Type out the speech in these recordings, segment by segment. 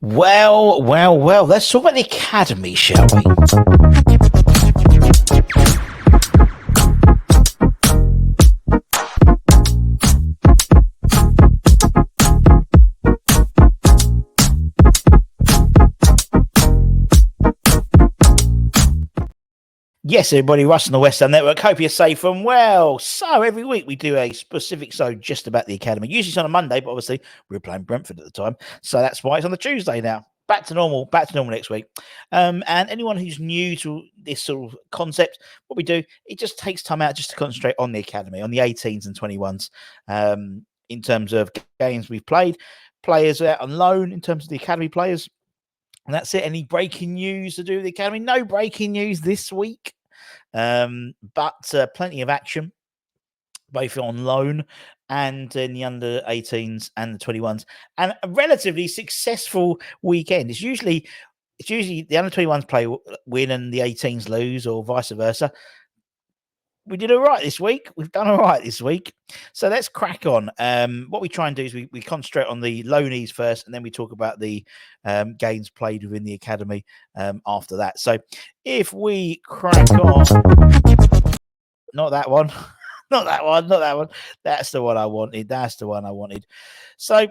Well. Let's talk about the academy, shall we? Yes, everybody, Russ on the West Ham Network. Hope you're safe and well. So every week we do a specific show just about the academy. Usually it's on a Monday, but obviously we were playing Brentford at the time, so that's why it's on the Tuesday now. Back to normal next week. And anyone who's new to this sort of concept, what we do, it just takes time out just to concentrate on the academy, on the 18s and 21s, in terms of games we've played, players out on loan in terms of the academy players. And that's it. Any breaking news to do with the academy? No breaking news this week, but plenty of action, both on loan and in the under 18s and the 21s, and a relatively successful weekend. It's usually the under 21s win and the 18s lose, or vice versa. We did all right this week. We've done all right this week. So let's crack on. What we try and do is we concentrate on the loanees first, and then we talk about the games played within the academy after that. So if we crack on, not that one, not that one. That's the one I wanted. So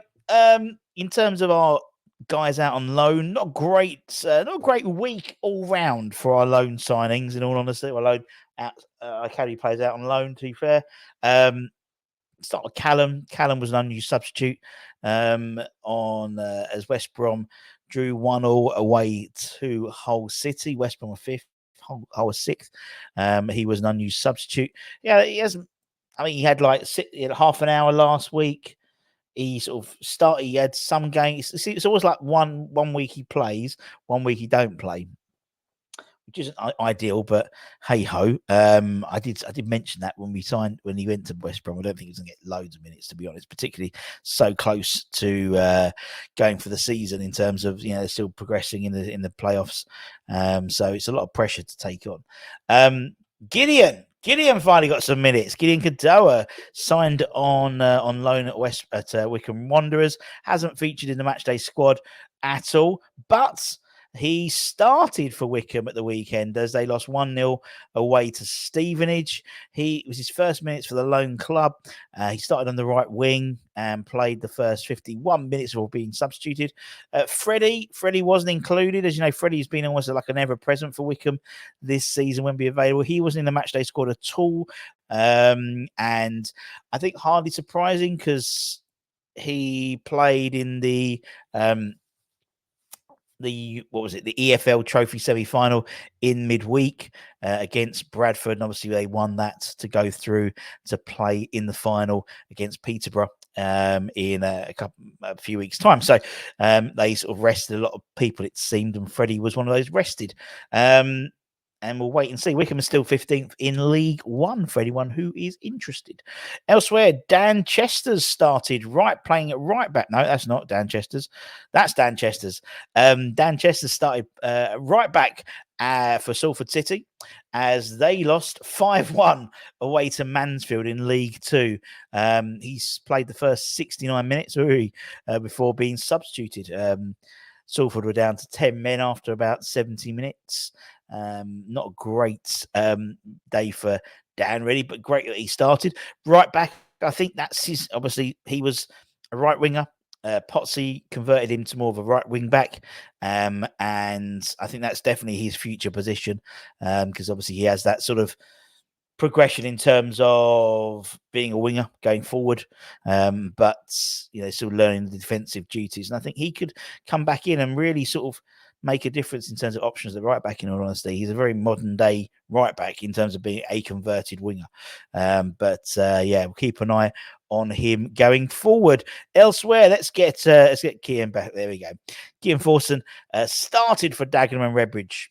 in terms of our guys out on loan, not a great week all round for our loan signings. In all honesty, our loan out, academy players out on loan. To be fair, start with Callum. Callum was an unused substitute on as West Brom drew 1-1 away to Hull City. West Brom were fifth, Hull was sixth. He was an unused substitute. Yeah, he hasn't. I mean, he had half an hour last week. He sort of started. He had some games. It's always like one week he plays, 1 week he don't play, which isn't ideal. But hey ho. I did mention that when he went to West Brom. I don't think he's gonna get loads of minutes, to be honest. Particularly so close to going for the season in terms of they're still progressing in the playoffs. So it's a lot of pressure to take on. Gideon finally got some minutes. Gideon Kadoa signed on loan at Wycombe Wanderers. Hasn't featured in the matchday squad at all, but he started for Wycombe at the weekend as they lost 1-0 away to Stevenage. It was his first minutes for the lone club. He started on the right wing and played the first 51 minutes before being substituted. Freddie wasn't included. As you know, Freddie's been almost like an ever-present for Wycombe this season when be available. He wasn't in the matchday squad at all. And I think hardly surprising because he played in the EFL Trophy semi-final in midweek against Bradford, and obviously they won that to go through to play in the final against Peterborough in a few weeks' time. So they sort of rested a lot of people, it seemed, and Freddie was one of those rested. And we'll wait and see. Wycombe is still 15th in League One for anyone who is interested. Elsewhere, Dan Chester's started playing at right back. No, that's not Dan Chester's. That's Dan Chester's. Dan Chester started right back for Salford City as they lost 5-1 away to Mansfield in League Two. He's played the first 69 minutes before being substituted. Salford were down to 10 men after about 70 minutes. Not a great day for Dan, really, but great that he started. Right back, I think that's his. Obviously, he was a right winger. Potsy converted him to more of a right wing back, and I think that's definitely his future position because obviously he has that sort of progression in terms of being a winger going forward, but still learning the defensive duties. And I think he could come back in and really sort of make a difference in terms of options at right back. In all honesty, he's a very modern day right back in terms of being a converted winger. But we'll keep an eye on him going forward. Elsewhere, let's get Kian back. There we go. Gianforson started for Dagenham and Redbridge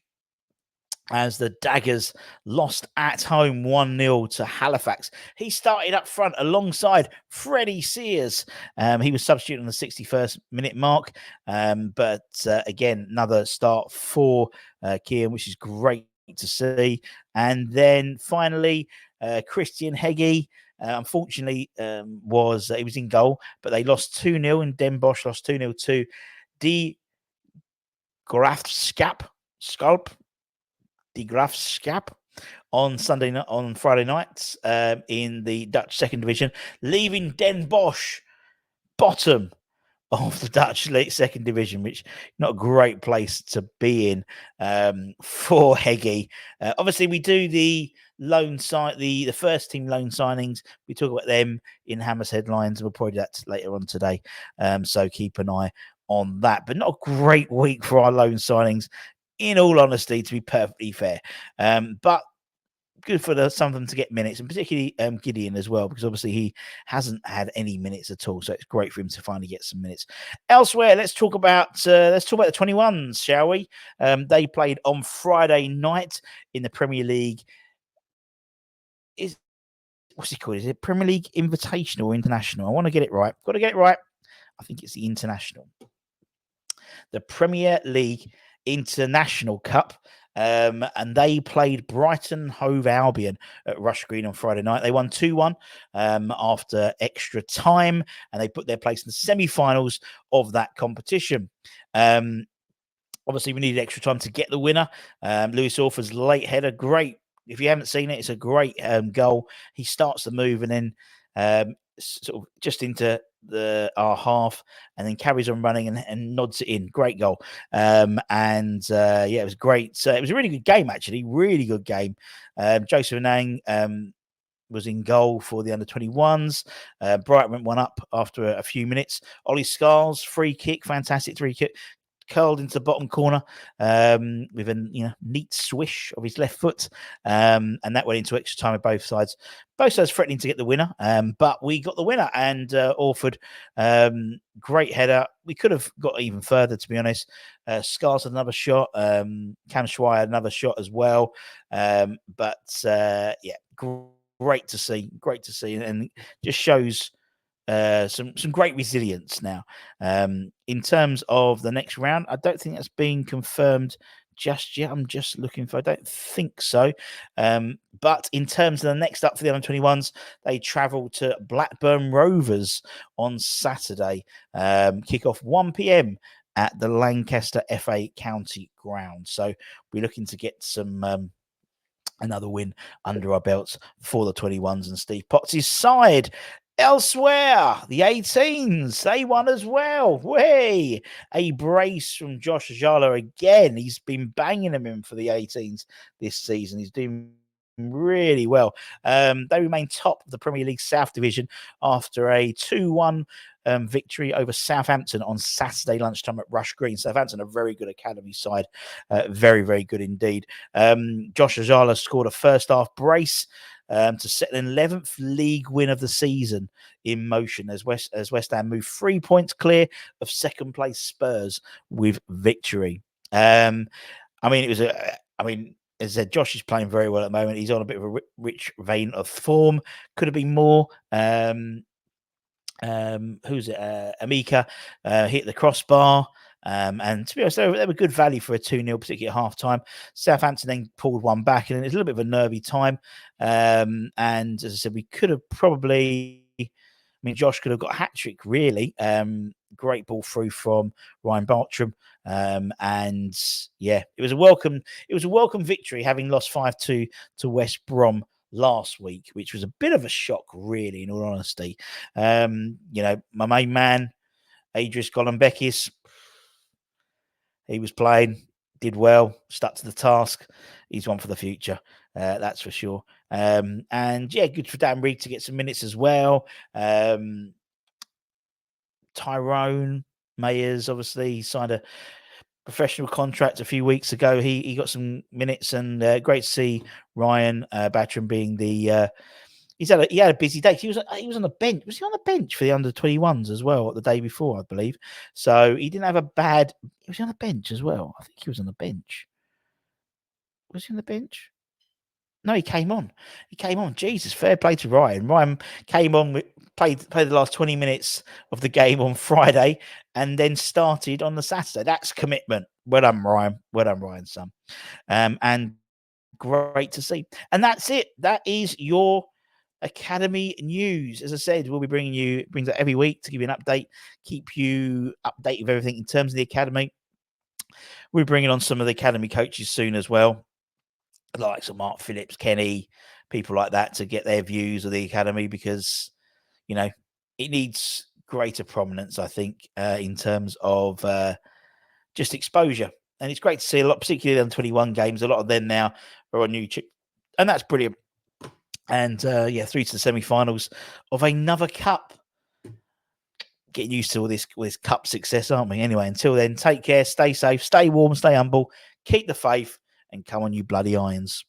as the Daggers lost at home 1-0 to Halifax. He started up front alongside Freddie Sears. He was substituted on the 61st minute mark. But again, another start for Kian, which is great to see. And then finally, Christian Heggy, unfortunately, he was in goal, but they lost 2-0, and Den Bosch lost 2-0 to Graafschap, the Graafschap on Friday nights in the Dutch second division, leaving Den Bosch bottom of the Dutch second division, which not a great place to be in for Heggy. Obviously, we do the the first team loan signings. We talk about them in Hammer's headlines, and we'll probably do that later on today. So keep an eye on that. But not a great week for our loan signings, in all honesty, to be perfectly fair. But good for some of them to get minutes, and particularly Gideon as well, because obviously he hasn't had any minutes at all. So it's great for him to finally get some minutes. Elsewhere, let's talk about the 21s, shall we? They played on Friday night in the Premier League. What's it called? Is it Premier League Invitational or International? I want to get it right. Got to get it right. I think it's the International. The Premier League International Cup. And they played Brighton Hove Albion at Rush Green on Friday night. They won 2-1 after extra time, and they put their place in the semi-finals of that competition. Obviously, we needed extra time to get the winner. Lewis Orford's late header, great. If you haven't seen it, it's a great goal. He starts the move and then sort of just into our half, and then carries on running and nods it in. Great goal. Yeah, it was great. So it was a really good game, actually. Really good game. Joseph Anang was in goal for the under-21s. Brighton went one up after a few minutes. Ollie Scars, free kick, fantastic free kick, curled into the bottom corner with a neat swish of his left foot, and that went into extra time with both sides. Both sides threatening to get the winner, but we got the winner. And Orford, great header. We could have got even further, to be honest. Scars had another shot. Cam Schweier had another shot as well. Great to see. Great to see, and just shows some great resilience now. In terms of the next round, I don't think that's been confirmed just yet. I'm just looking for. I don't think so. But in terms of the next up for the under-21s, they travel to Blackburn Rovers on Saturday. Kick off 1 p.m. at the Lancaster FA County Ground. So we're looking to get some. Another win under our belts for the 21s and Steve Potts' side. Elsewhere, the 18s, they won as well. Way a brace from Josh Ajala again. He's been banging them in for the 18s this season. He's doing really well. They remain top of the Premier League South Division after a 2-1 victory over Southampton on Saturday lunchtime at Rush Green. Southampton, a very good academy side. Very, very good indeed. Josh Ajala scored a first half brace to set an 11th league win of the season in motion as West Ham moved 3 points clear of second place Spurs with victory. As I said, Josh is playing very well at the moment. He's on a bit of a rich vein of form. Could have been more. Who's it? Amika hit the crossbar. And to be honest, they were good value for a 2-0, particularly at half time. Southampton then pulled one back, and it's a little bit of a nervy time. And as I said, we could have probably. Josh could have got a hat trick, really. Great ball through from Ryan Bartram. And yeah, it was a welcome victory, having lost 5-2 to West Brom last week, which was a bit of a shock, really, in all honesty. My main man, Adris Golombekis, he was playing, did well, stuck to the task. He's one for the future, that's for sure. And yeah, good for Dan Reed to get some minutes as well. Tyrone Mayers, obviously, he signed a professional contract a few weeks ago. He got some minutes, and great to see Ryan Bartram being the. He had a busy day. He was on the bench. Was he on the bench for the under-21s as well the day before, I believe? So he didn't have a bad. Was he on the bench as well? I think he was on the bench. Was he on the bench? No, he came on. Jesus, fair play to Ryan. Ryan came on, played the last 20 minutes of the game on Friday, and then started on the Saturday. That's commitment. Well done, Ryan. Well done, Ryan's son. And great to see. And that's it. That is your academy news. As I said, we'll be brings that every week to give you an update, keep you updated with everything in terms of the academy. We're bringing on some of the academy coaches soon as well, like some Mark Phillips, Kenny, people like that, to get their views of the academy, because, you know, it needs greater prominence, I think, in terms of just exposure. And it's great to see a lot, particularly on 21 games. A lot of them now are on YouTube, and that's brilliant. And yeah, through to the semi-finals of another cup. Getting used to all this cup success, aren't we? Anyway, until then, take care, stay safe, stay warm, stay humble, keep the faith, and come on, you bloody Irons.